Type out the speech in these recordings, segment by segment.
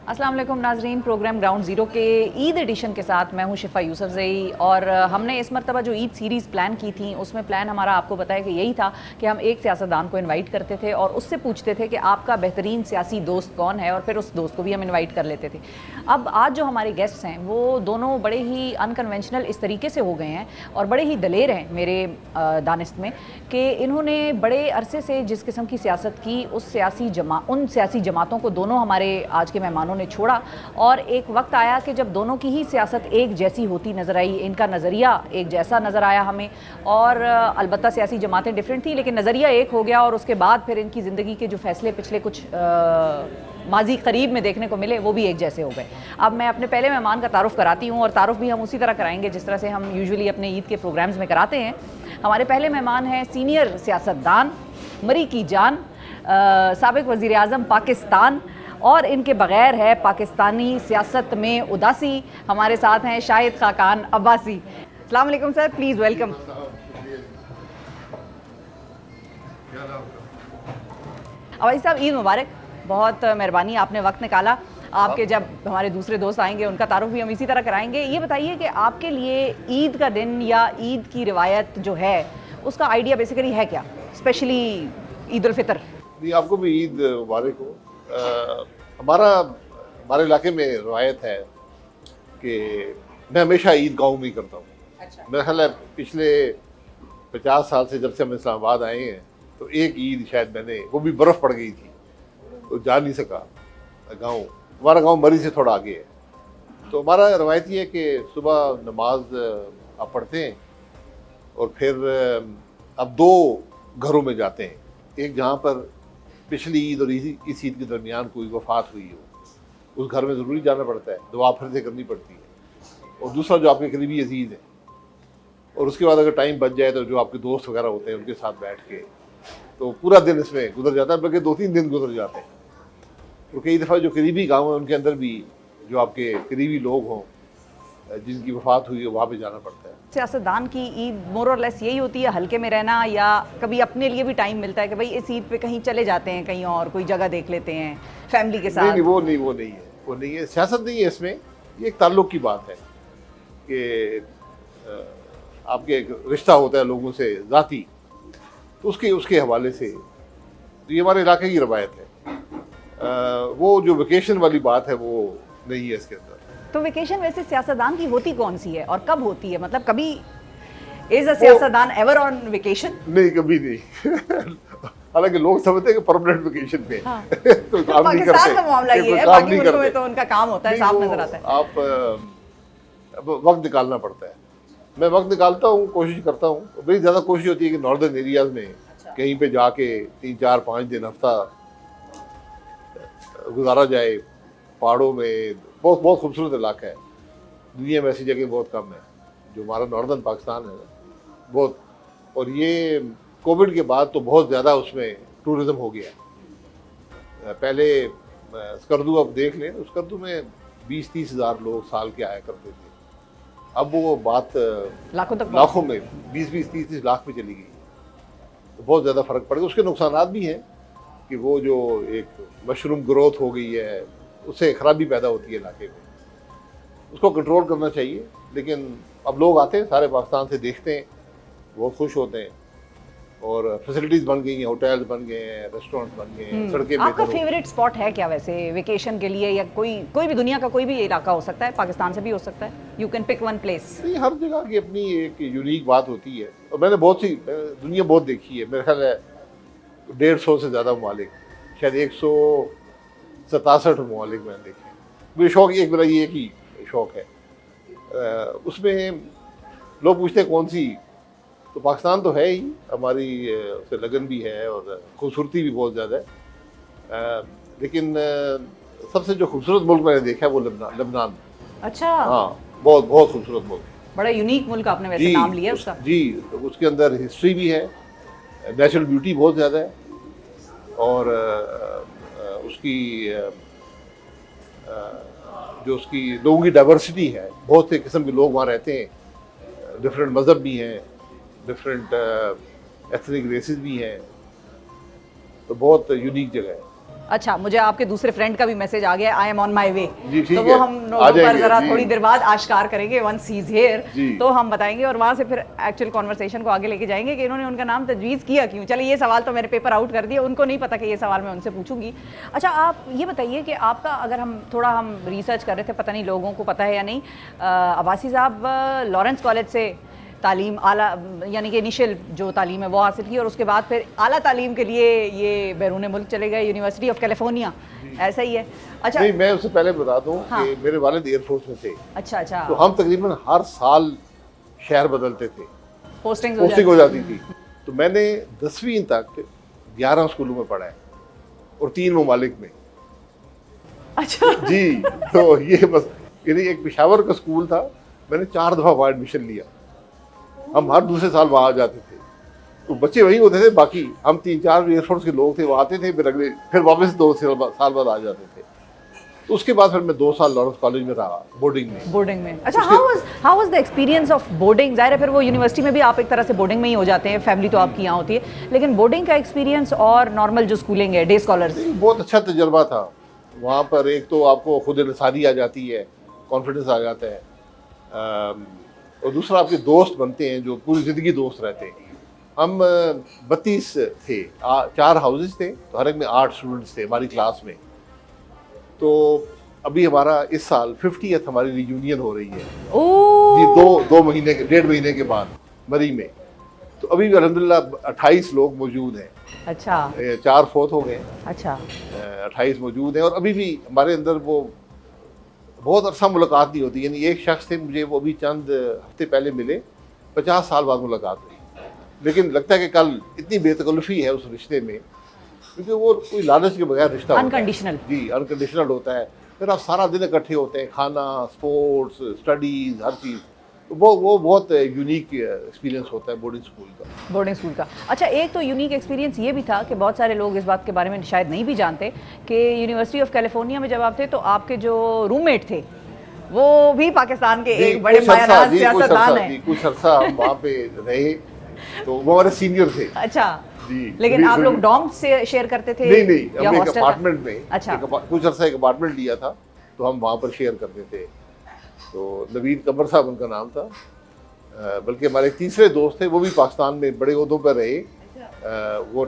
अस्सलाम वालेकुम नाजरीन, प्रोग्राम ग्राउंड ज़ीरो के ईद एडिशन के साथ मैं हूं शिफ़ा यूसुफ़ज़ई। और हमने इस मरतबा जो ईद सीरीज़ प्लान की थी उसमें प्लान हमारा आपको बताया कि यही था कि हम एक सियासतदान को इनवाइट करते थे और उससे पूछते थे कि आपका बेहतरीन सियासी दोस्त कौन है, और फिर उस दोस्त को भी हम इन्वाइट कर लेते थे। अब आज जो हमारे गेस्ट्स हैं वो दोनों बड़े ही अनकन्वेंशनल इस तरीके से हो गए हैं और बड़े ही दलेर हैं मेरे दानिस्त में कि इन्होंने बड़े अरसे से जिस किस्म की सियासत की उन सियासी जमातों को दोनों हमारे आज के मेहमानों ने छोड़ा, और एक वक्त आया कि जब दोनों की ही सियासत एक जैसी होती नज़र आई, इनका नज़रिया एक जैसा नज़र आया हमें। और अलबत्ता सियासी जमातें डिफरेंट थी लेकिन नज़रिया एक हो गया, और उसके बाद फिर इनकी ज़िंदगी के जो फैसले पिछले कुछ माजी करीब में देखने को मिले वो भी एक जैसे हो गए। अब मैं अपने पहले मेहमान का तारुफ कराती हूँ, और तारुफ भी हम उसी तरह कराएंगे जिस तरह से हम यूजुअली अपने ईद के प्रोग्राम्स में कराते हैं। हमारे पहले मेहमान हैं सीनियर सियासतदान, मरी की जान, साबिक वज़ीर आज़म पाकिस्तान, और इनके बग़ैर है पाकिस्तानी सियासत में उदासी। हमारे साथ हैं शाहिद खाकान अब्बासी। अस्सलाम वालेकुम सर, प्लीज़ वेलकम। अब्बासी साहब, ईद मुबारक। बहुत मेहरबानी, आपने वक्त निकाला। आपके जब हमारे दूसरे दोस्त आएंगे उनका तारुफ भी हम इसी तरह कराएंगे। ये बताइए कि आपके लिए ईद का दिन या ईद की रिवायत जो है उसका आइडिया बेसिकली है क्या, स्पेशली ईद उल फितर? जी, आपको भी ईद मुबारक हो। हमारे इलाके में रवायत है कि मैं हमेशा ईद गाँव में ही करता हूँ। अच्छा। मेरा ख्याल है पिछले 50 साल से जब से हम इस्लामाबाद आए हैं तो एक ईद शायद मैंने, वो भी बर्फ़ पड़ गई थी तो जा नहीं सका गाँव। हमारा गाँव मरी से थोड़ा आगे है। तो हमारा रवायत ये है कि सुबह नमाज आप पढ़ते हैं और फिर अब दो घरों में जाते हैं। एक जहाँ पर पिछली ईद और इस ईद के दरमियान कोई वफात हुई हो, उस घर में ज़रूरी जाना पड़ता है, दुआ फिर से करनी पड़ती है। और दूसरा जो आपके करीबी अजीज़ है, और उसके बाद अगर टाइम बच जाए तो जो आपके दोस्त वगैरह होते हैं उनके साथ बैठ के, तो पूरा दिन इसमें गुजर जाता है, बल्कि 2-3 दिन गुजर जाते हैं। तो कई दफ़ा जो करीबी गाँव है उनके अंदर भी जो आपके करीबी लोग हों जिनकी वफात हुई है वहाँ पे जाना पड़ता है। सियासतदान की ईद मोर और लेस यही होती है, हल्के में रहना, या कभी अपने लिए भी टाइम मिलता है कि भाई इस ईद पे कहीं चले जाते हैं, कहीं और कोई जगह देख लेते हैं फैमिली के साथ? नहीं, वो नहीं है, सियासत नहीं है इसमें। ये एक ताल्लुक़ की बात है कि आपके एक रिश्ता होता है लोगों से ज़ाती, तो उसके हवाले से तो ये हमारे इलाके की रवायत है। वो जो वेकेशन वाली बात है वो नहीं है इसके अंदर। तो वेकेशन वैसे सियासतदान की होती कौन सी है और कब होती है? मतलब कभी इज अ सियासतदान एवर ऑन वेकेशन? नहीं, कभी नहीं। हालांकि लोग समझते हैं कि परमानेंट वेकेशन पे हाँ। तो काम नहीं पाकिस्तान करते, का मामला ये है, बाकी मुल्कों में तो उनका काम होता है, साफ नजर आता है। आप वक्त निकालना पड़ता है। मैं वक्त निकालता हूँ, कोशिश करता हूँ। बड़ी ज़्यादा कोशिश होती है कि नॉर्दर्न एरियाज में कहीं पे जाके 3-4-5 दिन, हफ्ता गुजारा जाए पहाड़ों में। बहुत बहुत खूबसूरत इलाका है। दुनिया में ऐसी जगह बहुत कम है। जो हमारा नॉर्दर्न पाकिस्तान है बहुत, और ये कोविड के बाद तो बहुत ज़्यादा उसमें टूरिज़्म हो गया। पहले स्कर्दू आप देख लें, स्कर्दू में 20-30 हज़ार लोग साल के आया करते थे। अब वो बात लाखों में 20-30 लाख में चली गई। तो बहुत ज़्यादा फ़र्क पड़ गया। उसके नुकसानात भी हैं कि वो जो एक मशरूम ग्रोथ हो गई है उससे खराबी पैदा होती है इलाके में। उसको कंट्रोल करना चाहिए। लेकिन अब लोग आते हैं सारे पाकिस्तान से, देखते हैं, बहुत खुश होते हैं, और फैसिलिटीज़ बन गई हैं, होटल्स बन गए हैं, रेस्टोरेंट्स बन गए हैं, सड़कें। आपका फेवरेट स्पॉट है क्या वैसे वेकेशन के लिए, या कोई भी दुनिया का कोई भी इलाका हो सकता है, पाकिस्तान से भी हो सकता है? You can pick one place. नहीं, हर जगह की अपनी एक यूनिक बात होती है। और मैंने दुनिया बहुत देखी है। मेरे ख्याल है 150 से ज़्यादा ममालिक, शायद 167 ममालिक मैंने देखे हैं। मुझे शौक, एक मेरा ये एक ही शौक़ है। उसमें लोग पूछते हैं कौन सी, तो पाकिस्तान तो है ही, हमारी उससे लगन भी है और खूबसूरती भी बहुत ज़्यादा है। लेकिन सबसे जो खूबसूरत मुल्क मैंने देखा है वो लबनान। अच्छा। हाँ, बहुत बहुत खूबसूरत मुल्क। बड़ा यूनिक मुल्क आपने वैसे नाम लिया उसका। जी, उसके अंदर हिस्ट्री भी है, नेचुरल ब्यूटी बहुत ज़्यादा है, और उसकी जो उसकी लोगों की डाइवर्सिटी है, बहुत से किस्म के लोग वहाँ रहते हैं, डिफरेंट मज़हब भी हैं, डिफरेंट एथनिक रेसेस भी हैं, तो बहुत यूनिक जगह है। अच्छा, मुझे आपके दूसरे फ्रेंड का भी मैसेज आ गया, आई एम ऑन माई वे। जी, ठीक तो वो है, हम आ नोटों पर जाएंगे, जरा जी। थोड़ी देर बाद आश्कार करेंगे, वंस ही इज हियर जी। तो हम बताएंगे और वहाँ से फिर एक्चुअल कॉन्वर्सेशन को आगे लेके जाएंगे कि इन्होंने उनका नाम तजवीज़ किया क्यों। चलिए, ये सवाल तो मैंने पेपर आउट कर दिया, उनको नहीं पता कि ये सवाल मैं उनसे पूछूंगी। अच्छा, आप ये बताइए कि आपका, अगर हम रिसर्च कर रहे थे, पता नहीं लोगों को पता है या नहीं, अब्बासी साहब लॉरेंस कॉलेज से तालीम आला, यानी कि इनिशियल जो तालीम है वो हासिल की और उसके बाद फिर आला तालीम के लिए ये बैरून मुल्क चले गए, यूनिवर्सिटी ऑफ कैलिफोर्निया, ऐसा ही है? अच्छा नहीं, मैं उससे पहले बता दूं हाँ। कि मेरे वालिद एयरफोर्स में थे। अच्छा अच्छा, तो हम तकरीबन हर साल शहर बदलते थे, पोस्टिंग पोस्टिंग हो जाती थी। तो मैंने 10वीं तक 11 स्कूलों में पढ़ा है और 3 ममालिक में। अच्छा जी, तो ये बस, यानी एक पेशावर का स्कूल था, मैंने 4 दफ़ा वहाँ एडमिशन लिया। हम हर दूसरे साल वहाँ आ जाते थे, तो बच्चे वहीं होते थे, बाकी हम 3-4 एयरफोर्स के लोग थे, वो आते थे, फिर वापस 2 साल बाद आ जाते थे। तो उसके बाद फिर मैं 2 साल लॉरेंस कॉलेज में रहा, बोर्डिंग में। अच्छा, how was the experience of boarding? ज़ाहिर है फिर वो यूनिवर्सिटी में भी आप एक तरह से बोर्डिंग में ही हो जाते हैं, फैमिली तो आपकी यहाँ होती है, लेकिन बोर्डिंग का एक्सपीरियंस और नॉर्मल जो स्कूलिंग है, डे स्कॉलर्स। बहुत अच्छा तजर्बा था वहाँ पर। एक तो आपको खुद इंसानी आ जाती है, कॉन्फिडेंस आ जाता है, और दूसरा आपके दोस्त बनते हैं जो पूरी ज़िंदगी दोस्त रहते हैं। हम 32 थे, 4 हाउसेस थे, तो हर एक में 8 स्टूडेंट्स थे हमारी क्लास में। तो अभी हमारा इस साल 50th हमारी रियूनियन हो रही है जी, 2 महीने के, 1.5 महीने के बाद मई में। तो अभी भी अल्हम्दुलिल्लाह 28 लोग मौजूद हैं। अच्छा, 4 फोर्थ हो गए, अच्छा 28 मौजूद हैं। और अभी भी हमारे अंदर वो बहुत अरसा मुलाकात नहीं होती। यानी एक शख्स थे, मुझे वो अभी चंद हफ्ते पहले मिले, 50 साल बाद मुलाकात हुई, लेकिन लगता है कि कल इतनी बेतकल्लुफ़ी है उस रिश्ते में, क्योंकि वो कोई लालच के बगैर रिश्ता अनकंडीशनल। जी, अनकंडीशनल होता है। फिर आप सारा दिन इकट्ठे होते हैं, खाना, स्पोर्ट्स, स्टडीज़, हर चीज़। तो वो बहुत यूनिक एक्सपीरियंस होता है बोर्डिंग स्कूल का। अच्छा, एक तो यूनिक एक्सपीरियंस ये भी था कि बहुत सारे लोग इस बात के बारे में शायद नहीं भी जानते कि यूनिवर्सिटी ऑफ कैलिफोर्निया में जब आप थे तो आपके जो रूममेट थे वो भी पाकिस्तान के एक बड़े मायानाज सियासतदान हैं। कुछ अरसा हम वहाँ पे रहे, तो वो हमारे सीनियर थे। अच्छा जी, लेकिन आप लोग डॉर्म से शेयर करते थे? नहीं, या हमने एक हॉस्टल? अपार्टमेंट में, अच्छा, कुछ अरसा एक अपार्टमेंट लिया था, तो हम वहाँ पर शेयर करते थे। तो नवीद कमर साहब उनका नाम था, बल्कि हमारे तीसरे दोस्त थे, वो भी पाकिस्तान में बड़े ओहदों पर रहे। वो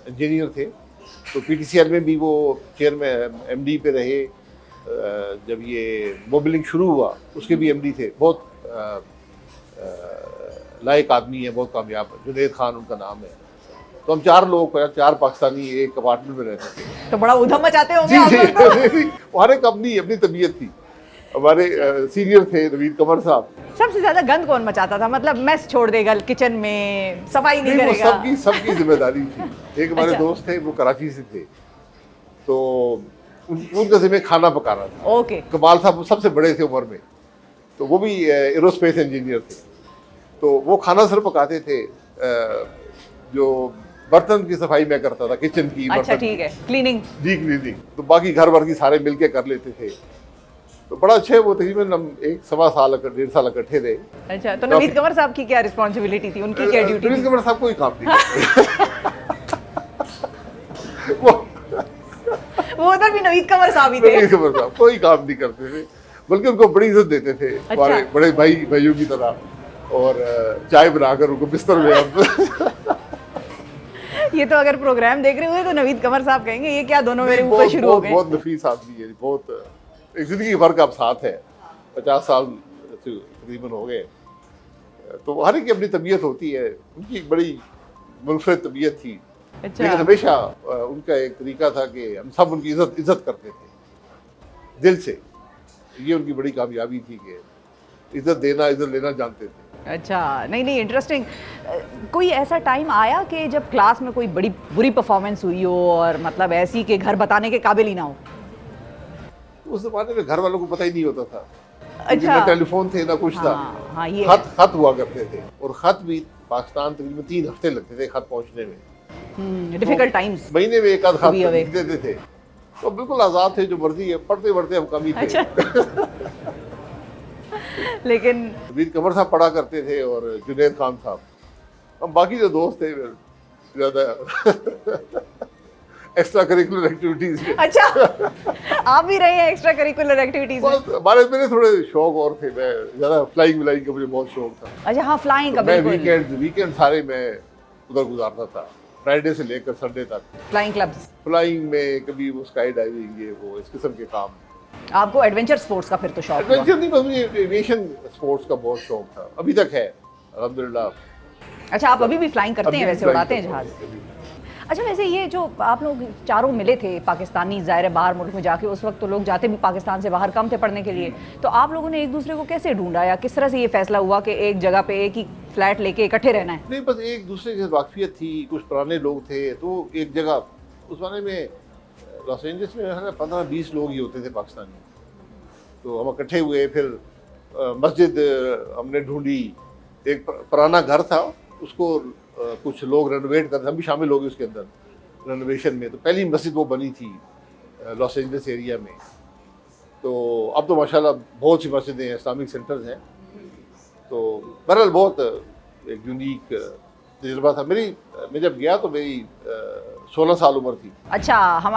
इंजीनियर थे, तो PTCL में भी वो चेयर में MD पे रहे। जब ये मोबिलिंग शुरू हुआ उसके भी MD थे। बहुत लायक आदमी है, बहुत कामयाब, जुनैद खान उनका नाम है। तो हम 4 लोग, 4 पाकिस्तानी एक अपार्टमेंट में रहते थे। तो बड़ा उधम मचाते होंगे आप लोग तो। हर एक अपनी तबीयत थी। हमारे सीनियर थे नवीद कमर साहब। सबसे ज्यादा गंद कौन मचाता था? मतलब मेस छोड़ देगा किचन में, सफाई नहीं करेगा? सबकी जिम्मेदारी थी। एक हमारे अच्छा। दोस्त थे, वो कराची से थे, तो उनका जिम्मे खाना पकाना था। ओके। कमाल साहब वो सबसे बड़े थे उम्र में, तो वो भी एरोस्पेस इंजीनियर थे। तो वो खाना सिर्फ पकाते थे, जो बर्तन की सफाई मैं करता था, किचन की। अच्छा, ठीक है, क्लीनिंग। जी, क्लीनिंग। तो बाकी घर भर की सारे मिलके कर लेते थे। तो बड़ा अच्छा है वो। तकरीबन हम 1-1.25 साल 1.5 साल इकट्ठे थे। अच्छा, तो नवीद कमर साहब की क्या रिस्पॉन्सिबिलिटी थी, उनकी क्या ड्यूटी नवीद थी? कमर साहब कोई काम नहीं वो उधर भी नवीद कमर साहब ही थे? नवीद कमर साहब कोई काम नहीं करते थे, बल्कि उनको बड़ी इज्जत देते थे, हमारे बड़े भाइयों की तरह। और चाय बनाकर उनको बिस्तर में ये तो अगर प्रोग्राम देख रहे हुए तो नवीद कमर साहब कहेंगे ये क्या दोनों मेरे ऊपर शुरू हो गए। बहुत नफीस आदमी है, बहुत एक जिंदगी भर का अब साथ है, 50 साल तकरीबन हो गए। तो हर एक की अपनी तबीयत होती है। उनकी एक बड़ी मुनफरद तबीयत थी। अच्छा। लेकिन हमेशा उनका एक तरीका था कि हम सब उनकी इज्जत करते थे दिल से। ये उनकी बड़ी कामयाबी थी कि इज्जत लेना जानते थे। अच्छा, नहीं, इंटरेस्टिंग। कोई ऐसा टाइम आया कि जब क्लास में कोई बड़ी बुरी परफॉर्मेंस हुई हो और मतलब ऐसी कि घर बताने के काबिल ही ना हो? उस जमाने में घर वालों को पता ही नहीं होता था। अच्छा। ना टेलीफोन थे, ना कुछ था। हाँ, ये खत हुआ करते थे, और खत भी पाकिस्तान तकरीबन 3 हफ्ते लगते थे खत पहुंचने में। Difficult times. महीने में एक आध खत भी away। लिख देते थे, तो बिल्कुल आज़ाद थे, जो मर्जी है पढ़ते हम कम ही थे। अच्छा। लेकिन नवीद कमर साहब पढ़ा करते थे और जुनैद खान साहब। हम बाकी जो दोस्त थे ज़्यादा एक्स्ट्रा करिकुलर एक्टिविटीज में। अच्छा, आप भी रहे हैं एक्स्ट्रा करिकुलर एक्टिविटीज में? हमारे मेरे थोड़े शौक और थे, मैं ज़्यादा फ्लाइंग व्लाइंग का मुझे बहुत शौक था। अच्छा हाँ, फ्लाइंग का मैं बिल्कुल। वीकेंड सारे मैं उधर गुजारता था, फ्राइडे से लेकर संडे तक। Flying clubs. फ्लाइंग में कभी वो स्काई डाइविंग, ये वो इस किस्म के काम। आपको एडवेंचर स्पोर्ट्स का फिर तो शौक हुआ? एडवेंचर नहीं, बस मुझे एविएशन स्पोर्ट्स का बहुत शौक था, अभी तक है अल्हम्दुलिल्लाह। अच्छा, आप अभी भी फ्लाइंग करते हैं, अभी वैसे flying उड़ाते हैं करता हूँ, जहाज? अभी। अच्छा, वैसे ये जो आप लोग चारों मिले थे पाकिस्तानी, ज़ाहिर है बाहर मुल्क में जाके, उस वक्त तो लोग जाते भी पाकिस्तान से बाहर कम थे पढ़ने के लिए, तो आप लोगों ने एक दूसरे को कैसे ढूंढा या किस तरह से ये फैसला हुआ कि एक जगह पे एक ही फ्लैट लेके इकट्ठे रहना है? नहीं, बस एक दूसरे के वाकफियत थी, कुछ पुराने लोग थे, तो एक जगह उस ज़माने में लॉस एंजल्स में है ना 15-20 लोग ही होते थे पाकिस्तानी, तो हम इकट्ठे हुए। फिर मस्जिद हमने ढूंढी, एक पुराना घर था, उसको कुछ लोग रेनोवेट करते, हम भी शामिल हो गए उसके अंदर रेनोवेशन में। तो पहली मस्जिद वो बनी थी लॉस एंजल्स एरिया में। तो अब तो माशाल्लाह बहुत सी मस्जिदें हैं, इस्लामिक सेंटर्स हैं। तो बहरहाल बहुत एक यूनिक तजुर्बा था। मैं जब गया तो मेरी 16 साल उम्र थी। अच्छा, हम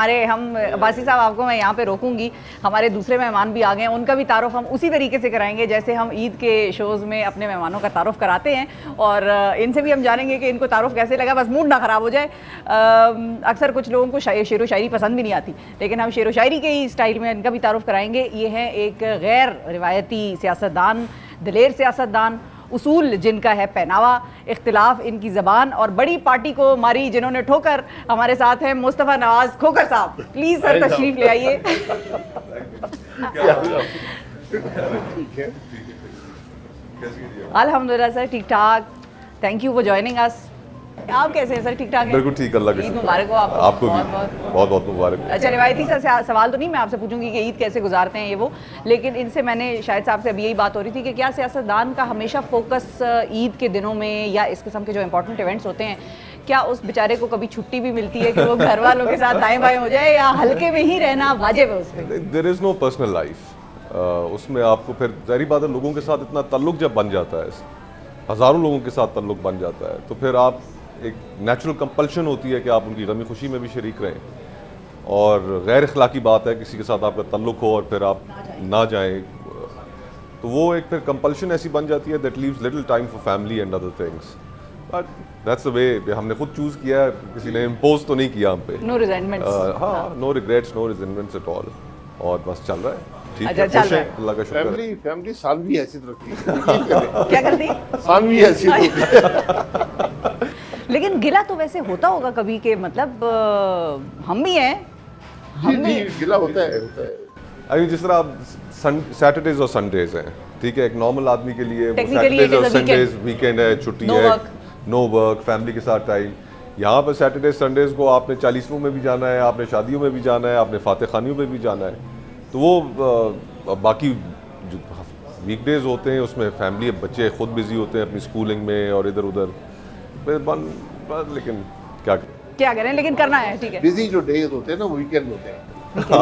अब्बासी साहब, आपको मैं यहाँ पे रोकूंगी, हमारे दूसरे मेहमान भी आ गए हैं, उनका भी तारुफ हम उसी तरीके से कराएंगे जैसे हम ईद के शोज़ में अपने मेहमानों का तारुफ कराते हैं, और इनसे भी हम जानेंगे कि इनको तारुफ कैसे लगा, बस मूड ना ख़राब हो जाए। अक्सर कुछ लोगों को शेर व शायरी पसंद भी नहीं आती, लेकिन हम शेर व शायरी के ही स्टाइल में इनका भी तारुफ कराएंगे। ये है एक गैर रिवायती सियासतदान, दिलेर सियासतदान, उसूल जिनका है पहनावा, इख्तिलाफ इनकी ज़बान, और बड़ी पार्टी को मारी जिन्होंने ठोकर। हमारे साथ हैं मुस्तफ़ा नवाज़ खोकर साहब, प्लीज़ सर तशरीफ़ ले आइए। ठीक है, अल्हम्दुलिल्लाह सर, ठीक ठाक, thank you for joining us. आप कैसे हैं सर? ठीक ठाक है? बिल्कुल ठीक, अल्लाह का ईद शुक्र। मुबारक हो आपको। आपको भी बहुत बहुत मुबारक। अच्छा, रिवायती सा सवाल तो नहीं मैं आपसे पूछूंगी कि ईद कैसे गुजारते हैं ये वो, लेकिन इनसे मैंने शायद साहब से अभी यही बात हो रही थी कि क्या सियासतदान का हमेशा फोकस ईद के दिनों में या इस किस्म के जो इंपॉर्टेंट इवेंट्स होते हैं, क्या उस बेचारे को कभी छुट्टी भी मिलती है कि वो घर वालों के साथ दाएं बाएं हो जाए, या हल्के में ही रहना वाजिब है उसमें? There is no personal life. उसमें आपको फिर ज़ाहिर बात है, लोगों के साथ इतना ताल्लुक जब बन जाता है, हज़ारों लोगों के साथ ताल्लुक बन जाता है, तो फिर आप एक नेचुरल कंपल्शन होती है कि आप उनकी गमी खुशी में भी शरीक रहें। और गैर अखलाकी बात है किसी के साथ आपका ताल्लुक हो और फिर आप ना जाएं, तो वो एक फिर कंपल्शन ऐसी बन जाती है that leaves little time for family and other things. But that's the way, हमने खुद चूज़ किया है, किसी ने इम्पोज तो नहीं किया हम पे। No resentments? हाँ, no regrets, no resentments at all, और बस चल रहा है, ठीक अच्छा, है, चल खुश रहा है, है। अल्लाह का शुक्र है। फैमिली सानवी हैसियत रखती है। क्या करती? सानवी हैसियत होती है। लेकिन गिला तो वैसे होता होगा कभी के, मतलब हम भी हैं, जी जी, गिला होता है, होता है। आई मीन जिस तरह आप सैटरडेज और संडेज हैं, ठीक है, एक नॉर्मल आदमी के लिए Technically सैटरडेज it is और a weekend. संडेज वीकेंड है, छुट्टी No है, work. नो वर्क, फैमिली के साथ टाइम। यहाँ पर सैटरडेज संडेज को आपने 40वें में भी जाना है, आपने शादियों में भी जाना है, आपने फातह खानियों में भी जाना है, तो वो बाकी जो वीकडेज होते हैं उसमें फैमिली, बच्चे खुद बिजी होते हैं अपनी स्कूलिंग में और इधर उधर, लेकिन क्या करें, लेकिन करना है, ठीक है। बिजी जो डेज होते हैं ना, वो वीकेंड होते हैं,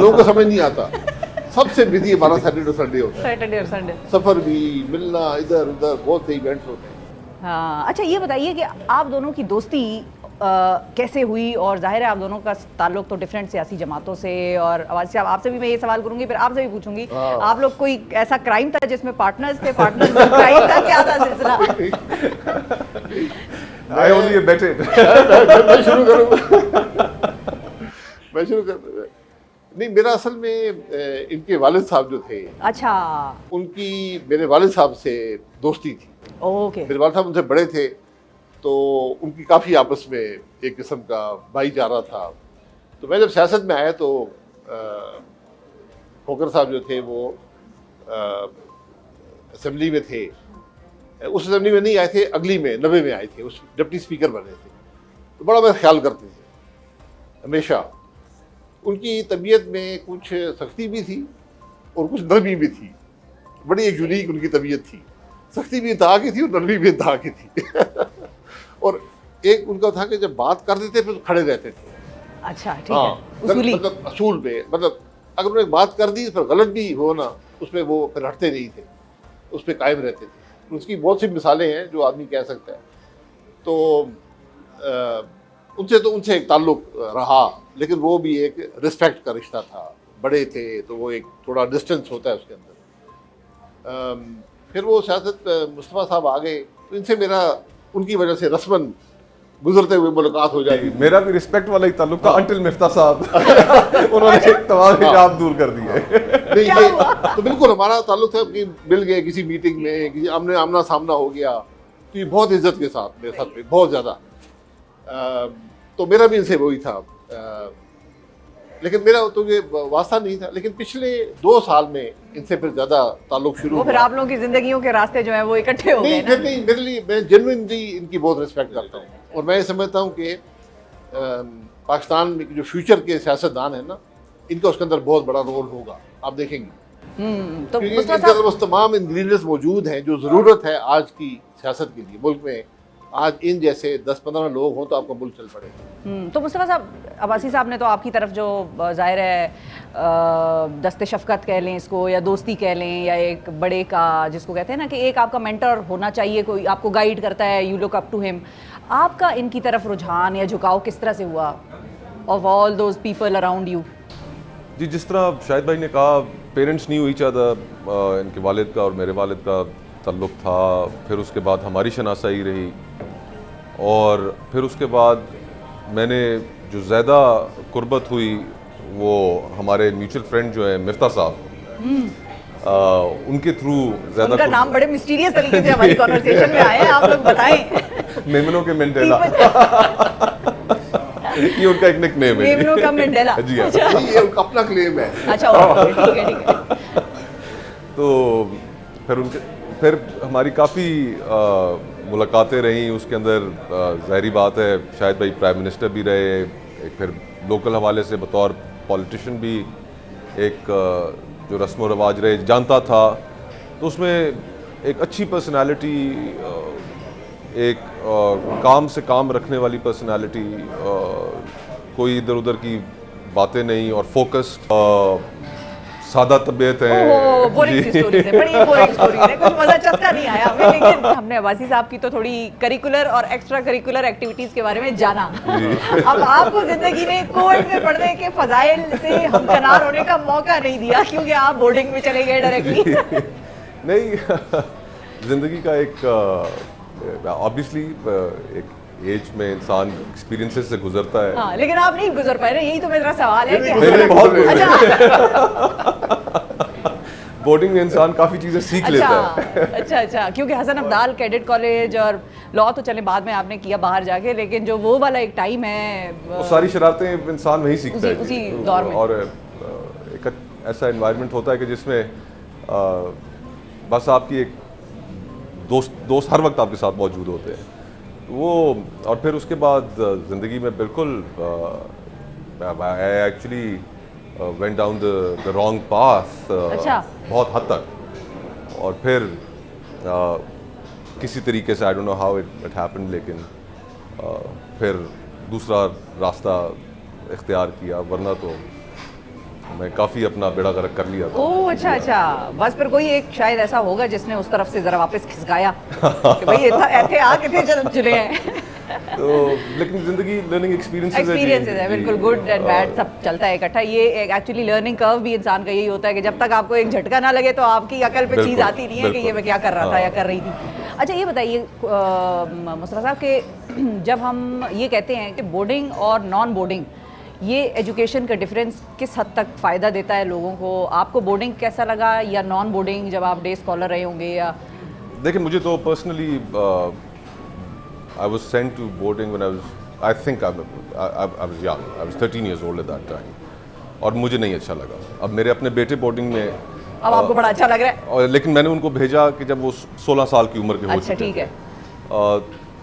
लोगों को समझ नहीं आता। सबसे बिजी हमारा सैटरडे संडे होता है। सैटरडे और संडे, सफर भी, मिलना, इधर उधर बहुत से इवेंट्स होते हैं। हाँ। अच्छा, ये बताइए कि आप दोनों की दोस्ती कैसे हुई, और जाहिर है आप दोनों का ताल्लुक तो डिफरेंट सियासी जमातों से, और अब्बासी साहब आपसे भी मैं ये सवाल करूंगी, फिर आपसे भी पूछूंगी, आप लोग कोई ऐसा क्राइम था जिसमें पार्टनर्स थे, पार्टनर्स क्राइम था, क्या था सिलसिला? I only abetted. मैं शुरू कर नहीं, मेरा असल में इनके वालिद साहब जो थे, अच्छा, उनकी मेरे वालिद साहब से दोस्ती थी। ओके। मेरे वालिद साहब उनसे बड़े थे, तो उनकी काफ़ी आपस में एक किस्म का भाईचारा था। तो मैं जब सियासत में आया तो खोकर साहब जो थे वो असेंबली में थे, उस असेंबली में नहीं आए थे, अगली में 90 में आए थे, उस डिप्टी स्पीकर बने थे। तो बड़ा मेरा ख्याल करते थे हमेशा। उनकी तबीयत में कुछ सख्ती भी थी और कुछ नरमी भी थी, बड़ी एक यूनिक उनकी तबीयत थी, सख्ती भी इंतहा की थी और नरमी भी इंतहा की थी। और एक उनका था कि जब बात कर देते फिर तो खड़े रहते थे। अच्छा, ठीक है, उसूली, मतलब असूल पे, मतलब अगर उन्होंने बात कर दी फिर गलत भी हो ना, उसमें वो फिर हटते नहीं थे, उस पर कायम रहते थे। उसकी बहुत सी मिसालें हैं जो आदमी कह सकता है। तो उनसे एक ताल्लुक रहा, लेकिन वो भी एक रिस्पेक्ट का रिश्ता था। बड़े थे तो वो एक थोड़ा डिस्टेंस होता है उसके अंदर। फिर वो सियासत मुस्तफ़ा साहब आ गए, तो इनसे मेरा उनकी वजह से रस्मन गुजरते हुए मुलाकात हो जाती। मेरा भी रिस्पेक्ट वाला ही ताल्लुक था अंटिल मिफ्ता साहब उन्होंने तमाम हिजाब दूर कर दिए। नहीं, ये तो बिल्कुल हमारा ताल्लुक था कि मिल गए किसी मीटिंग में, किसी आमना सामना हो गया, तो ये बहुत इज्जत के साथ मेरे साथ में, बहुत ज़्यादा। तो मेरा भी इनसे वही था, लेकिन मेरा तो ये वास्ता नहीं था। लेकिन पिछले 2 साल में इनसे फिर ज़्यादा ताल्लुक शुरू वो फिर हुआ। आप लोगों की जिंदगियों के रास्ते जो है वो इकट्ठे हो गए नहीं, ना। फिर नहीं, मेरे लिए मैं जेन्युइनली इनकी बहुत रिस्पेक्ट करता हूँ, और मैं ये समझता हूँ कि पाकिस्तान में जो फ्यूचर के सियासतदान है ना, इनका उसके अंदर बहुत बड़ा रोल होगा, आप देखेंगे। तो क्योंकि मुस्तफा इनके साहब, अंदर उस तमाम इंग्रीडियंट्स मौजूद हैं जो ज़रूरत है आज की सियासत के लिए। मुल्क में आज इन जैसे 10-15 लोग हों तो आपका मुल्क चल पड़ेगा। तो मुस्तफा साहब, अब्बासी साहब ने तो आपकी तरफ जो ज़ाहिर है दस्ते शफ़क़त कह लें इसको, या दोस्ती कह लें, या एक बड़े का जिसको कहते हैं ना कि एक आपका मेंटर होना चाहिए, कोई आपको गाइड करता है, you look up to him. आपका इनकी तरफ रुझान या झुकाव किस तरह से हुआ, of all those people around you? जी, जिस तरह शाहिद भाई ने कहा, पेरेंट्स न्यू ईच अदर, इनके वालिद का और मेरे वालिद का ताल्लुक़ था। फिर उसके बाद हमारी शनासाई रही, और फिर उसके बाद मैंने जो ज़्यादा कुर्बत हुई वो हमारे म्यूचुअल फ्रेंड जो है मिफ्ता साहब, उनके थ्रू ज़्यादा। उनका नाम बड़े मिस्टीरियस तरीके से हमारी कॉन्वर्सेशन में आया है, आप लोग बताएं। मेमनो के मंडेला ये उनका एक निकनेम है। मेमनो का मंडेला। जी हाँ। नहीं, ये उनका अपना क्लेम है। अच्छा, ओके, ठीक है, ठीक है। तो फिर हमारी काफ़ी मुलाकातें रहीं। उसके अंदर ज़ाहिरी बात है शायद भाई प्राइम मिनिस्टर भी रहे, एक फिर लोकल हवाले से बतौर पॉलिटिशियन भी एक जो रस्म व रवाज रहे जानता था। तो उसमें एक अच्छी पर्सनालिटी, एक काम से काम रखने वाली पर्सनालिटी, कोई इधर उधर की बातें नहीं, और फोकस्ड, सादा तबीयत है। बोरिंग सी स्टोरी है, बड़ी बोरिंग स्टोरी है, कुछ मजा चस्का नहीं आया हमें। लेकिन हमने अब्बासी साहब की तो थोड़ी करिकुलर और एक्स्ट्रा करिकुलर एक्टिविटीज के बारे में जाना। अब आपको जिंदगी ने कोर्ट में पढ़ने के फजाइल से हमकनार होने का मौका नहीं दिया, क्योंकि आप बोर्डिंग में चले गए डायरेक्टली। नहीं, जिंदगी का एक ऑब्वियसली एक एज में इंसान एक्सपीरियंसेस से गुजरता है। हाँ, लेकिन आप नहीं गुजर पाए ना, यही तो मेरा सवाल है कि नहीं, बहुत अच्छा बोर्डिंग में इंसान काफ़ी चीज़ें सीख लेता है। अच्छा, क्योंकि हसन अब्दाल कैडेट कॉलेज और लॉ तो चले बाद में आपने किया बाहर जाके, लेकिन जो वो वाला एक टाइम है, वो सारी शरारतें इंसान वहीं सीखता है उसी दौर में। और एक ऐसा एनवायरनमेंट होता है कि जिसमें बस आपकी एक दोस्त हर वक्त आपके साथ मौजूद होते हैं वो। और फिर उसके बाद ज़िंदगी में बिल्कुल I actually went down the wrong path बहुत हद तक, और फिर किसी तरीके से I don't know how it happened, लेकिन फिर दूसरा रास्ता इख्तियार किया, वरना तो मैं काफ़ी अपना बेड़ा गर्क कर लिया था। ओह अच्छा, बस फिर कोई एक शायद ऐसा होगा जिसने उस तरफ से जरा वापस खिसकाया कि भाई ऐसे आ कितने चले हैं। तो लेकिन जिंदगी लर्निंग एक्सपीरियंसेस है, बिल्कुल, गुड एंड बैड सब चलता है इकट्ठा। ये एक एक्चुअली लर्निंग कर्व भी इंसान का यही होता है कि जब तक आपको एक झटका ना लगे तो आपकी अकल पे चीज़ आती नहीं है कि ये मैं क्या कर रहा था या कर रही थी। अच्छा, ये बताइए मुस्तफा साहब के जब हम ये कहते हैं कि बोर्डिंग और नॉन बोर्डिंग, ये एजुकेशन का डिफरेंस किस हद तक फ़ायदा देता है लोगों को? आपको बोर्डिंग कैसा लगा या नॉन बोर्डिंग जब आप डे स्कॉलर रहे होंगे? या देखिए, मुझे तो personally I was sent to boarding when I think I was young, I was 13 years old at that time, और मुझे नहीं अच्छा लगा। अब मेरे अपने बेटे बोर्डिंग में, अब आपको बड़ा अच्छा लग रहा है? और लेकिन मैंने उनको भेजा कि जब वो 16 साल की उम्र के हो अच्छा, ठीक है।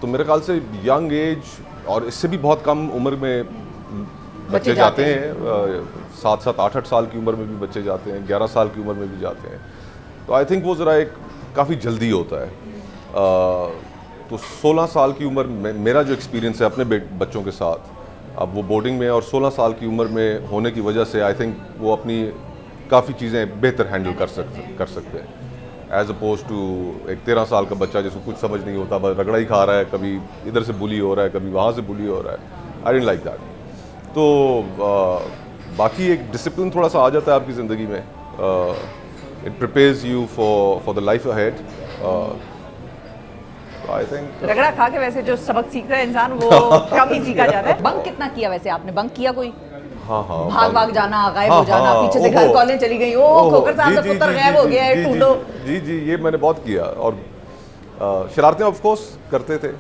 तो मेरे ख्याल से यंग एज और इससे भी बहुत कम उम्र में बच्चे जाते हैं, 7-7, 8-8 साल की उम्र में भी बच्चे जाते हैं, 11 साल की उम्र में भी जाते हैं। तो आई थिंक वो ज़रा एक काफ़ी जल्दी होता है। तो 16 साल की उम्र में मेरा जो एक्सपीरियंस है अपने बच्चों के साथ, अब वो बोर्डिंग में और 16 साल की उम्र में होने की वजह से आई थिंक वो अपनी काफ़ी चीज़ें बेहतर हैंडल कर सकते हैं, एज अपोज टू एक 13 साल का बच्चा जिसको कुछ समझ नहीं होता, बस रगड़ा ही खा रहा है, कभी इधर से बुली हो रहा है, कभी वहाँ से बुली हो रहा है। I didn't like that. तो बाकी एक डिसिप्लिन थोड़ा सा आ जाता है आपकी ज़िंदगी में, it prepares you for the life ahead. I think रगड़ा खा के वैसे जो सबक सीखता है इंसान वो कम ही सीखा जाता है। बंक कितना किया वैसे आपने? बंक किया कोई? हाँ हाँ भाग भाग जाना, गायब हाँ, हो जाना, हाँ, पीछे से ओहो, घर कॉलें चली गई, ओ ओहो, खोकर साहब का जी, पुत्र जी, गायब जी, हो गया है, जी, ढूंढो। जी जी, ये मैंने बहुत किया और शरारतें ऑफ कोर्स करते थे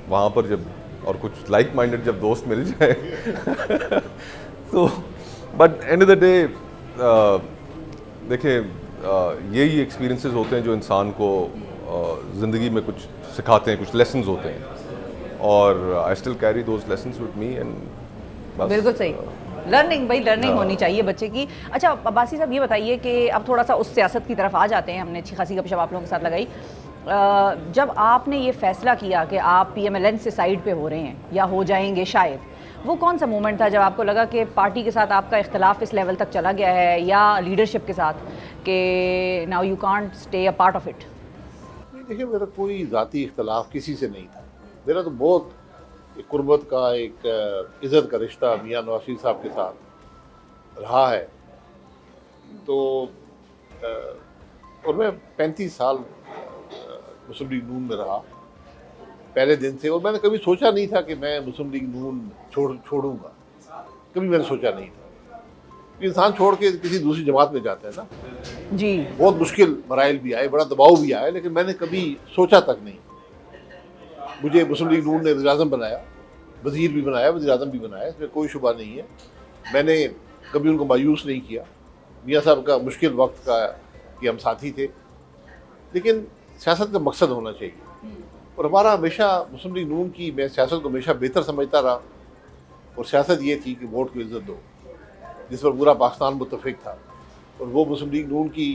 वहाँ पर जब, और कुछ लाइक माइंडेड जब दोस्त मिल जाए तो but end of the day देखिए यही एक्सपीरियंसेस होते हैं जो इंसान को ज़िंदगी में कुछ सिखाते हैं, कुछ लेसन्स होते हैं, और I still carry those lessons with me and बिल्कुल सही। लर्निंग भाई, लर्निंग होनी चाहिए बच्चे की। अच्छा अब्बासी साहब ये बताइए कि अब थोड़ा सा उस सियासत की तरफ आ जाते हैं, हमने अच्छी खासी गपशप आप लोगों के साथ लगाई। जब आपने ये फैसला किया कि आप PMLN से साइड पे हो रहे हैं या हो जाएंगे शायद, वो कौन सा मोमेंट था जब आपको लगा कि पार्टी के साथ आपका इख्तलाफ इस लेवल तक चला गया है या लीडरशिप के साथ कि now you can't stay a part of it? देखिए, मेरा कोई ज़ाती इख्तलाफ किसी से नहीं था। मेरा तो बहुत एक कुर्बत का, एक इज़्ज़त का रिश्ता मियां नवाज शरीफ साहब के साथ रहा है। तो और मैं 35 साल मुस्लिम लीग नून में रहा पहले दिन से, और मैंने कभी सोचा नहीं था कि मैं मुस्लिम लीग नून छोड़ूंगा। कभी मैंने सोचा नहीं था। इंसान छोड़ के किसी दूसरी जमात में जाता है ना, जी बहुत मुश्किल मराइल भी आए, बड़ा दबाव भी आया, लेकिन मैंने कभी सोचा तक नहीं। मुझे मुस्लिम लीग नून ने वज़ीर आज़म बनाया, वज़ीर भी बनाया, वज़ीर आज़म भी बनाया, इसमें कोई शुबा नहीं है। मैंने कभी उनको मायूस नहीं किया। मियाँ साहब का मुश्किल वक्त का कि हम साथी थे, लेकिन सियासत का मकसद होना चाहिए। और हमारा हमेशा मुस्लिम लीग नून की, मैं सियासत को हमेशा बेहतर समझता रहा, और सियासत ये थी कि वोट को इज़्ज़त दो, जिस पर पूरा पाकिस्तान मुत्तफिक था, और वो मुस्लिम लीग नून की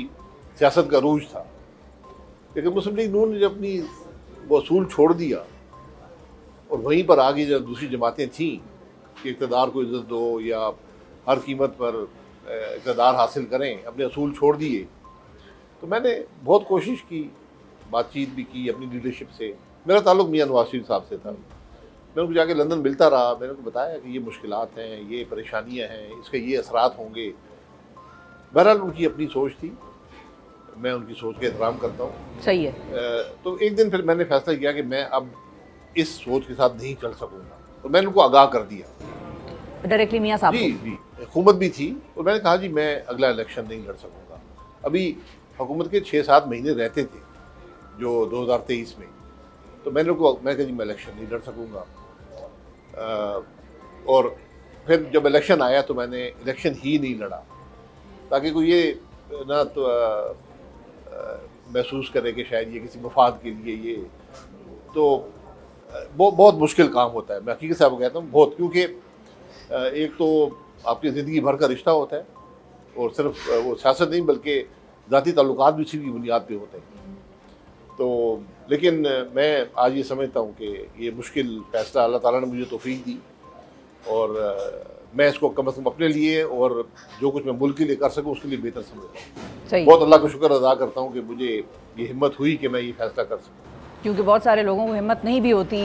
सियासत का रूज था। लेकिन मुस्लिम लीग नून ने जब अपनी वो असूल छोड़ दिया और वहीं पर आगे जब दूसरी जमातें थीं कि इक़्तिदार को इज़्ज़त दो या हर कीमत पर इक़्तिदार हासिल करें, अपने असूल छोड़ दिए, तो मैंने बहुत कोशिश की, बातचीत भी की अपनी लीडरशिप से। मेरा ताल्लुक़ मियां नवाज शरीफ साहब से था। मैं उनको जाके लंदन मिलता रहा, मैंने उनको बताया कि ये मुश्किलात हैं, ये परेशानियां हैं, इसके ये असरात होंगे। बहरहाल उनकी अपनी सोच थी, मैं उनकी सोच का एहतराम करता हूँ। सही है। तो एक दिन फिर मैंने फैसला किया कि मैं अब इस सोच के साथ नहीं चल सकूँगा, और मैंने उनको आगाह कर दिया डायरेक्टली मियाँ साहब जी जी। हुकूमत भी थी, और मैंने कहा जी मैं अगला इलेक्शन नहीं लड़ सकूँगा। अभी हुकूमत के 6-7 महीने रहते थे जो 2023 में, तो मैं कहा जी मैं इलेक्शन नहीं लड़ सकूँगा। और फिर जब इलेक्शन आया तो मैंने इलेक्शन ही नहीं लड़ा, ताकि कोई ये ना तो महसूस करे कि शायद ये किसी मफाद के लिए ये, तो वो बहुत मुश्किल काम होता है। मैं हकीकत से आपको कहता हूँ बहुत, क्योंकि एक तो आपकी ज़िंदगी भर का रिश्ता होता है, और सिर्फ वो सियासत नहीं बल्कि ज़ाती ताल्लुकात भी इसी की बुनियाद पे होते हैं। तो लेकिन मैं आज ये समझता हूँ कि ये मुश्किल फ़ैसला अल्लाह ताला ने मुझे तौफीक दी, और मैं इसको कम से कम अपने लिए और जो कुछ मैं मुल्क के लिए कर सकूँ उसके लिए बेहतर समझता हूँ। सही। बहुत अल्लाह का शुक्र अदा करता हूँ कि मुझे ये हिम्मत हुई कि मैं ये फ़ैसला कर सकूँ, क्योंकि बहुत सारे लोगों को हिम्मत नहीं भी होती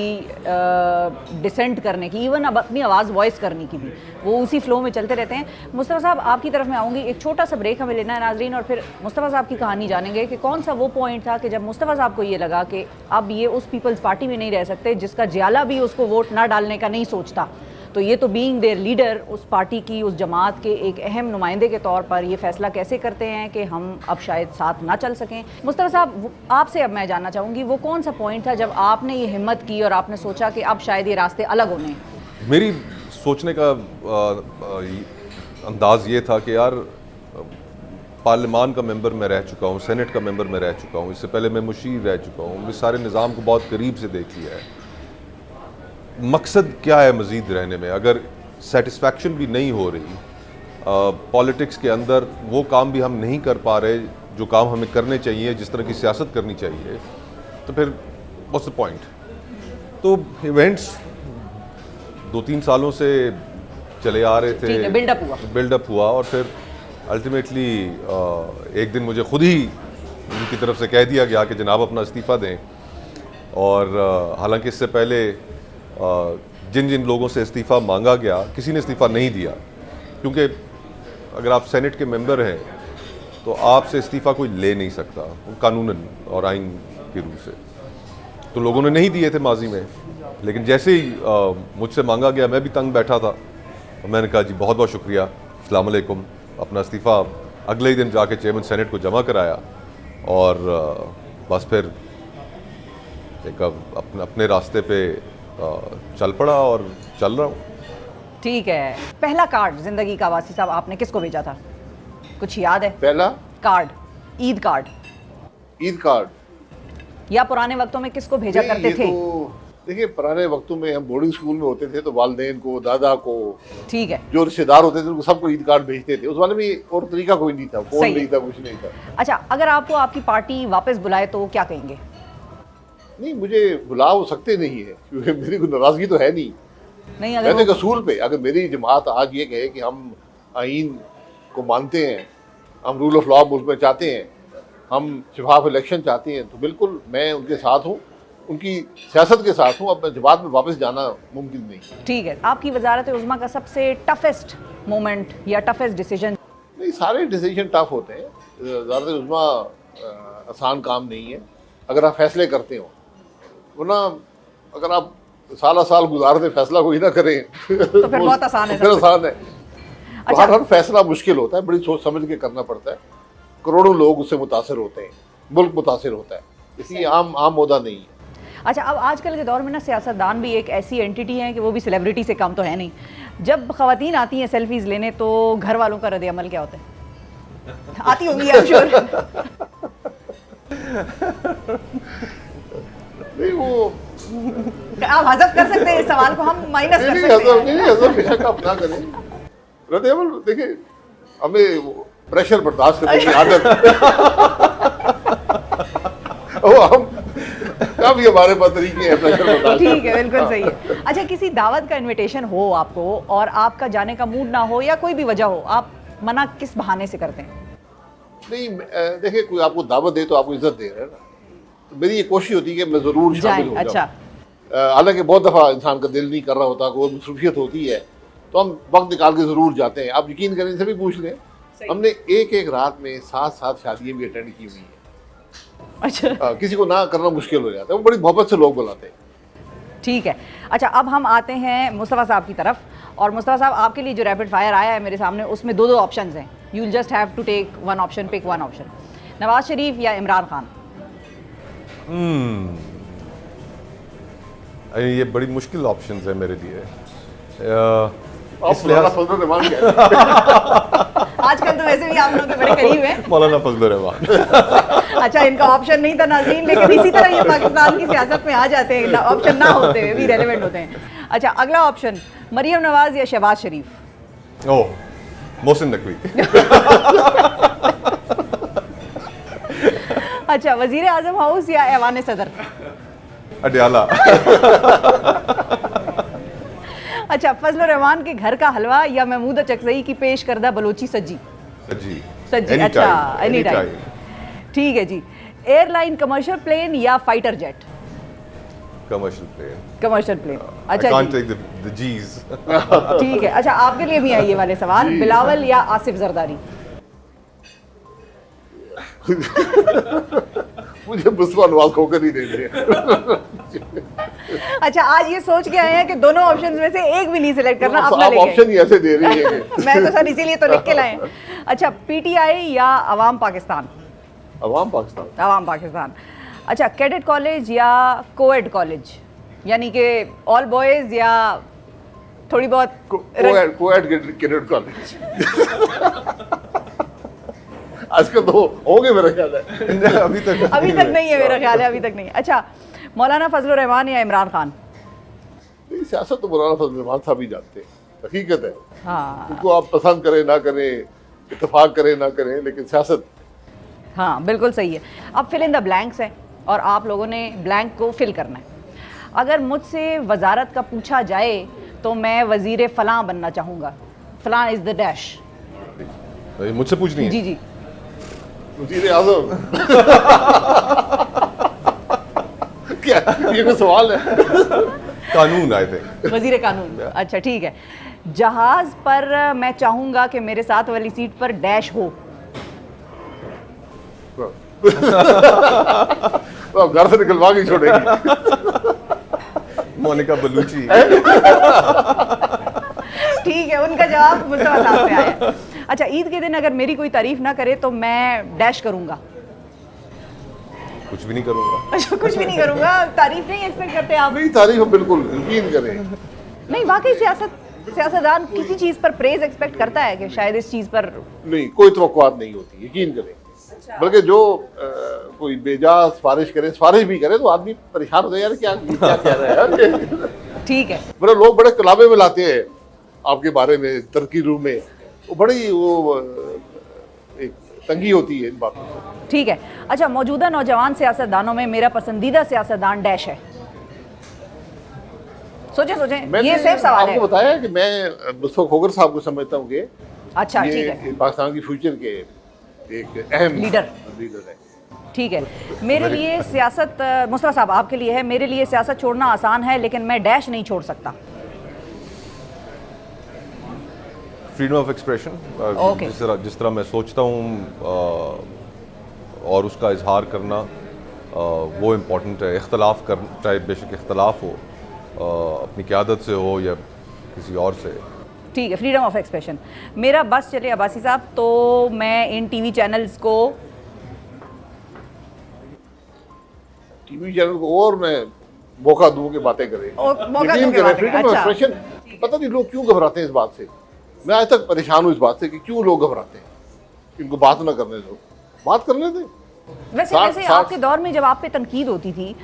डिसेंट करने की, इवन अब अपनी आवाज़ वॉइस करने की भी, वो उसी फ्लो में चलते रहते हैं। मुस्तफ़ा साहब आपकी तरफ मैं आऊँगी, एक छोटा सा ब्रेक हमें लेना है नाजरीन, और फिर मुस्तफ़ा साहब की कहानी जानेंगे कि कौन सा वो पॉइंट था कि जब मुस्तफ़ा साहब को ये लगा कि अब ये उस पीपल्स पार्टी में नहीं रह सकते जिसका जियाला भी उसको वोट ना डालने का नहीं सोचता। तो ये तो बीइंग देयर लीडर, उस पार्टी की, उस जमात के एक अहम नुमाइंदे के तौर पर ये फैसला कैसे करते हैं कि हम अब शायद साथ ना चल सकें। मुस्तफ़ा साहब आपसे अब मैं जानना चाहूँगी वो कौन सा पॉइंट था जब आपने ये हिम्मत की और आपने सोचा कि अब शायद ये रास्ते अलग होने हैं? मेरी सोचने का अंदाज़ ये था कि यार पार्लियामान का मेंबर मैं रह चुका हूँ, सेनेट का मेंबर मैं रह चुका हूँ, इससे पहले मैं मुशीर रह चुका हूँ, मैं सारे निज़ाम को बहुत करीब से देख लिया है। मकसद क्या है मज़ीद रहने में? अगर सेटिस्फैक्शन भी नहीं हो रही, पॉलिटिक्स के अंदर वो काम भी हम नहीं कर पा रहे जो काम हमें करने चाहिए, जिस तरह की सियासत करनी चाहिए, तो फिर व्हाट्स द पॉइंट? तो इवेंट्स 2-3 सालों से चले आ रहे थे, बिल्डअप हुआ और फिर अल्टीमेटली एक दिन मुझे खुद ही उनकी तरफ से कह दिया गया कि जनाब अपना इस्तीफ़ा दें। और हालांकि इससे पहले जिन जिन लोगों से इस्तीफ़ा मांगा गया, किसी ने इस्तीफ़ा नहीं दिया, क्योंकि अगर आप सेनेट के मेंबर हैं तो आपसे इस्तीफ़ा कोई ले नहीं सकता कानूनन और आइन की रूह से। तो लोगों ने नहीं दिए थे माजी में, लेकिन जैसे ही मुझसे मांगा गया मैं भी तंग बैठा था और मैंने कहा जी बहुत बहुत शुक्रिया, अस्सलाम वालेकुम। अपना इस्तीफ़ा अगले ही दिन जाके चेयरमैन सेनेट को जमा कराया और बस फिर एक अपने रास्ते पे चल पड़ा और चल रहा हूँ। ठीक है, पहला कार्ड जिंदगी का वासी साहब आपने किसको भेजा था, कुछ याद है? पहला card, Eid card Eid card या पुराने वक्तों में किसको भेजा नहीं, करते ये थे? तो देखिए पुराने वक्तों में हम बोर्डिंग स्कूल में होते थे तो वालदेन को, दादा को, ठीक है, जो रिश्तेदार होते थे उनको सबको ईद कार्ड भेजते थे। उस वाले में और तरीका कोई नहीं था, फोन सही है। नहीं था, कुछ नहीं था। अच्छा, अगर आपको आपकी पार्टी वापस बुलाए तो क्या कहेंगे? नहीं, मुझे बुला वो सकते नहीं है क्योंकि मेरी कोई नाराजगी तो है नहीं। नहीं, अगर मैंने वो- असूल पे, अगर मेरी जमात आज ये कहे कि हम आइन को मानते हैं, हम रूल ऑफ लॉ मुल्क में चाहते हैं, हम शफाफ इलेक्शन चाहते हैं, तो बिल्कुल मैं उनके साथ हूँ, उनकी सियासत के साथ हूँ। अब मैं जमात में वापस जाना मुमकिन नहीं। ठीक है, आपकी वजारत उज़्मा का सबसे टफेस्ट मोमेंट या टफेस्ट डिसीजन? नहीं, सारे डिसीजन टफ होते हैं, वज़ारत उज़्मा आसान काम नहीं है अगर आप फैसले करते हो, वरना अगर आप साल गुजार दे फैसला कोई ना करें तो फिर बहुत आसान है, फिर आसान है। अच्छा। हर फैसला मुश्किल होता है, बड़ी सोच समझ के करना पड़ता है। करोड़ों लोग उससे मुतासर होते हैं, मुल्क मुतासर होता है, इसलिए आम ओहदा नहीं है। अच्छा, अब आजकल के दौर में ना सियासतदान भी एक ऐसी एंटिटी है कि वो भी सेलिब्रिटी से कम तो है नहीं। जब ख़वातीन आती हैं सेल्फीज लेने तो घर वालों का रद्द-ए-अमल क्या होता है? आती होंगी आई एम श्योर। नहीं, वो आप हज़फ कर सकते हैं इस सवाल को, हम माइनस कर सकते हैं। हज़र बेशक आप ना करें। रद्द-ए-अमल देखिए, हमें प्रेशर बर्दाश्त करने की आदत वो हम काफी हमारे पास तरीके हैं प्रेशर बर्दाश्त। ठीक है, बिल्कुल सही है। अच्छा, किसी दावत का इनविटेशन हो आपको और आपका जाने का मूड ना हो या कोई भी वजह हो, आप मना किस बहाने से करते हैं? नहीं, देखिए कोई आपको दावत दे तो आपको इज्जत दे रहा है ना, तो मेरी ये कोशिश होती है कि मैं ज़रूर शामिल हो जाऊं। अच्छा, हालांकि बहुत दफ़ा इंसान का दिल नहीं कर रहा होता, कोई मसरूफियत होती है, तो हम वक्त निकाल के ज़रूर जाते हैं। आप यकीन करें, इनसे भी पूछ लें, हमने एक रात में 7 शादियाँ भी अटेंड की हुई हैं। अच्छा, किसी को ना करना मुश्किल हो जाता है, वो बड़ी मोहब्बत से लोग बुलाते हैं। ठीक है। अच्छा, अब हम आते हैं मुस्तफ़ा साहब की तरफ, और मुस्तफ़ा साहब आपके लिए जो रैपिड फायर आया है मेरे सामने, उसमें दो ऑप्शंस हैं। You will just have to take one option, pick one option. Nawaz Sharif या इमरान खान? ये बड़ी मुश्किल ऑप्शंस है मेरे लिए। आप इस लिहाज- मौलाना फजल रहमान कहते आजकल तो वैसे भी आप लोग के बड़े करीब हैं। मौलाना फजल रहमान। अच्छा, इनका ऑप्शन नहीं था नाज़रीन, लेकिन इसी तरह ये पाकिस्तान की सियासत में आ जाते हैं, ऑप्शन ना होते हुए भी रेलेवेंट होते हैं। अच्छा, अगला ऑप्शन, मरियम नवाज या शहबाज शरीफ? ओह, मोहसिन नकवी। अच्छा, वजीर आजम हाउस या ऐवान सदर? अडयाला। अच्छा, फजल रहमान के घर का हलवा या महमूद चकजई की पेश करदा बलोची सज्जी? सज्जी। सज्जी, अच्छा, एनी टाइम। ठीक है जी। एयरलाइन कमर्शियल प्लेन या fighter jet? Commercial plane. Commercial plane. I अच्छा can't ji, take the G's. ठीक है। अच्छा, आपके लिए भी है ये वाले सवाल, बिलावल या आसिफ जरदारी? मुझे मुस्तफा नवाज खोकर ही दे दिया। अच्छा, आज ये सोच के आए हैं कि दोनों ऑप्शंस में से एक भी नहीं सिलेक्ट करना, अपना आप लेके ऑप्शन ही ऐसे दे रही है। मैं तो सर इसीलिए तो लिख के लाए हैं। अच्छा, पीटीआई या अवाम पाकिस्तान? अवाम पाकिस्तान। अवाम पाकिस्तान। अच्छा, कैडेट कॉलेज या कोएड कॉलेज, यानी कि ऑल बॉयज़ या थोड़ी बहुत कोएड कैडेट कॉलेज। आजकल तो होंगे मेरा ख्याल है। अभी तक नहीं है, मेरा ख्याल है अभी तक नहीं। अच्छा, मौलाना फजल रहमान या इमरान खान? नहीं, सियासत तो मौलाना फजल रहमान साहब ही जानते हैं, हकीकत है। हाँ उनको आप पसंद करें ना करें, इत्तेफाक करें ना करें, लेकिन सियासत। हाँ, बिल्कुल सही है। अब फिल इन द ब्लैंक्स है और आप लोगों ने ब्लैंक को फिल करना है। अगर मुझसे वजारत का पूछा जाए तो मैं वजीर फलां बनना चाहूँगा। फलां इज़ द डैश। मुझसे पूछनी है? जी जी। वज़ीर आज़म। क्या ये कोई सवाल है? कानून आए थे। वजीर कानून, अच्छा ठीक है। जहाज पर मैं चाहूंगा कि मेरे साथ वाली सीट पर डैश हो। तो घर से निकलवा के छोड़ेगी। मोनिका बलूची। ठीक है, उनका जवाब मुस्तफा साहब से आया है। अच्छा, ईद के दिन अगर मेरी कोई तारीफ ना करे तो मैं डैश करूंगा। कुछ भी नहीं करूंगा। अच्छा, कुछ भी नहीं करूंगा, तारीफ नहीं एक्सपेक्ट करते आप? नहीं, तारीफ बिल्कुल यकीन करें। नहीं, वाकई सियासतदान किसी चीज पर प्रेज एक्सपेक्ट करता है कि शायद इस चीज पर? नहीं, कोई तवक्कुआत नहीं होती, यकीन करें। बल्कि जो कोई बेजा सिफारिश भी करे तो आदमी परेशान होता है, यार क्या कह रहा है। ठीक है। बड़े लोग बड़े कलामे में लाते हैं आपके बारे में, तरक्की रूम में, वो बड़ी एक तंगी होती है इन बातों से। ठीक है। अच्छा, मौजूदा नौजवान सियासतदानों में मेरा पसंदीदा सियासतदान डैश है। सोचे ये सेफ सवाल है। आपको बताया कि मैं मुस्तफा खोखर साहब को समझता हूँ कि अच्छा, ठीक ये है, पाकिस्तान की फ्यूचर के एक अहम लीडर है। ठीक है। मेरे लिए सियासत, मुस्तफा साहब आपके लिए है, मेरे लिए सियासत छोड़ना आसान है लेकिन मैं डैश नहीं छोड़ सकता। Freedom of expression, Okay. जिस तरह मैं सोचता हूँ और उसका इजहार करना, वो इम्पोर्टेंट है। इख्तलाफ कर, चाहे बेशक इख्तलाफ हो, अपनी क़यादत से हो या किसी और से। ठीक है, फ्रीडम ऑफ एक्सप्रेशन। मेरा बस चले अब्बासी साहब, तो मैं इन टीवी चैनल्स को और मैं मौका दूं कि बातें करें, मौका यकीन दूं कि करें। बातें फ्रीडम करें, ऑफ अच्छा। एक्सप्रेशन, पता नहीं लोग क्यों घबराते हैं इस बात से। मैं आज तक परेशान हूँ इस बात से कि क्यों लोग घबराते हैं। इनको बात ना करने दो, बात करने दें। वैसे आपके दौर में जब आप पे तनकीद होती थी,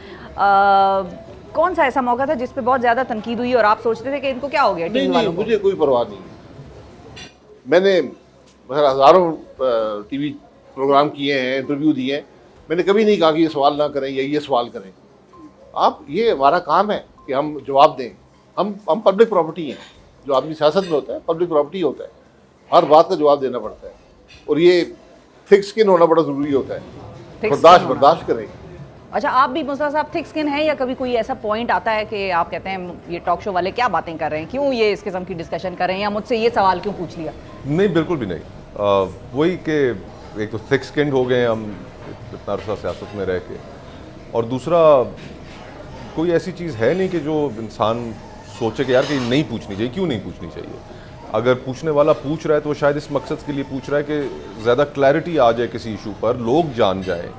कौन सा ऐसा मौका था जिस पे बहुत ज्यादा तनकीद हुई और आप सोचते थे कि इनको क्या हो गया टीवी नहीं, वालों को? मुझे कोई परवाह नहीं। मैंने हजारों टीवी प्रोग्राम किए हैं, इंटरव्यू दिए हैं, मैंने कभी नहीं कहा कि ये सवाल ना करें या ये सवाल करें। आप, ये हमारा काम है कि हम जवाब दें। हम पब्लिक प्रॉपर्टी हैं। जो आदमी सियासत में होता है पब्लिक प्रॉपर्टी होता है, हर बात का जवाब देना पड़ता है। और ये थिक स्किन होना बड़ा ज़रूरी होता है, बर्दाश्त करें। अच्छा, आप भी मुस्तफा साहब थिक स्किन है, या कभी कोई ऐसा पॉइंट आता है कि आप कहते हैं ये टॉक शो वाले क्या बातें कर रहे हैं, क्यों ये इस किस्म की डिस्कशन कर रहे हैं, या मुझसे ये सवाल क्यों पूछ लिया? नहीं, बिल्कुल भी नहीं। वही कि एक तो थिक स्किन्ड हो गए हम इतना अरसा सियासत में रह के, और दूसरा कोई ऐसी चीज़ है नहीं कि जो इंसान सोचे कि यार कि नहीं पूछनी चाहिए। क्यों नहीं पूछनी चाहिए? अगर पूछने वाला पूछ रहा है तो वो शायद इस मकसद के लिए पूछ रहा है कि ज़्यादा क्लैरिटी आ जाए किसी इशू पर, लोग जान जाएं।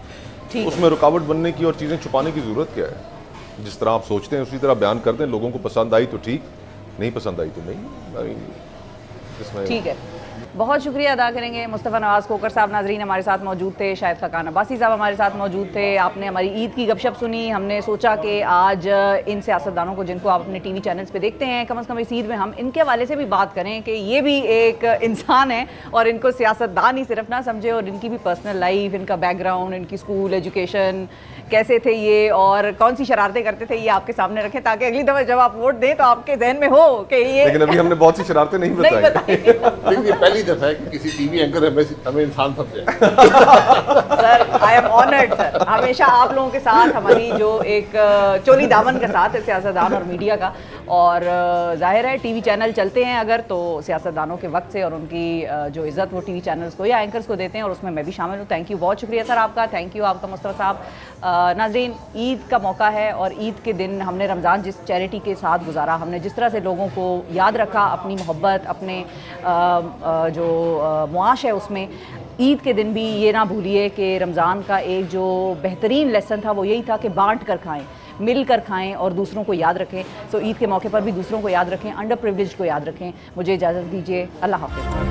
उसमें रुकावट बनने की और चीज़ें छुपाने की ज़रूरत क्या है? जिस तरह आप सोचते हैं उसी तरह बयान कर दें। लोगों को पसंद आई तो ठीक, नहीं पसंद आई तो नहीं। इसमें ठीक है, बहुत शुक्रिया अदा करेंगे। मुस्तफ़ा नवाज़ खोखर साहब नाजरीन हमारे साथ मौजूद थे, शाहिद ख़ाक़ान अब्बासी साहब हमारे साथ मौजूद थे। आपने हमारी ईद की गपशप सुनी। हमने सोचा कि आज इन सियासतदानों को जिनको आप अपने टीवी चैनल्स पे देखते हैं, कम से कम इस ईद में हम इनके हवाले से भी बात करें कि ये भी एक इंसान है और इनको सियासतदान ही सिर्फ ना समझे, और इनकी भी पर्सनल लाइफ, इनका बैकग्राउंड, इनकी स्कूल एजुकेशन कैसे थे ये, और कौन सी शरारतें करते थे, ये आपके सामने रखें, ताकि अगली दफ़ा जब आप वोट दें तो आपके जहन में हो कि ये। लेकिन अभी हमने बहुत सी शरारतें नहीं बताई। लेकिन ये पहली दफा है कि किसी टीवी एंकर हमें इंसान समझे। Sir, I am honoured sir. हमेशा आप लोगों के साथ हमारी जो एक चोली दामन का साथ है सियासतदान और मीडिया का, और जाहिर है टीवी चैनल चलते हैं अगर तो सियासतदानों के वक्त से, और उनकी जो इज़्ज़त वो टीवी चैनल्स को या एंकर्स को देते हैं, और उसमें मैं भी शामिल हूँ। थैंक यू, बहुत शुक्रिया सर आपका, थैंक यू आपका मुस्तफ़ा साहब। नाज़रीन, ईद का मौका है और ईद के दिन हमने रमज़ान जिस चैरिटी के साथ गुजारा, हमने जिस तरह से लोगों को याद रखा, अपनी मोहब्बत, अपने जो मुआश है उसमें, ईद के दिन भी ये ना भूलिए कि रमज़ान का एक जो बेहतरीन लेसन था वो यही था कि बांट कर खाएँ, मिल कर खाएँ और दूसरों को याद रखें। सो ईद के मौके पर भी दूसरों को याद रखें, अंडर प्रिविलेज्ड को याद रखें। मुझे इजाज़त दीजिए, अल्लाह हाफ़िज़।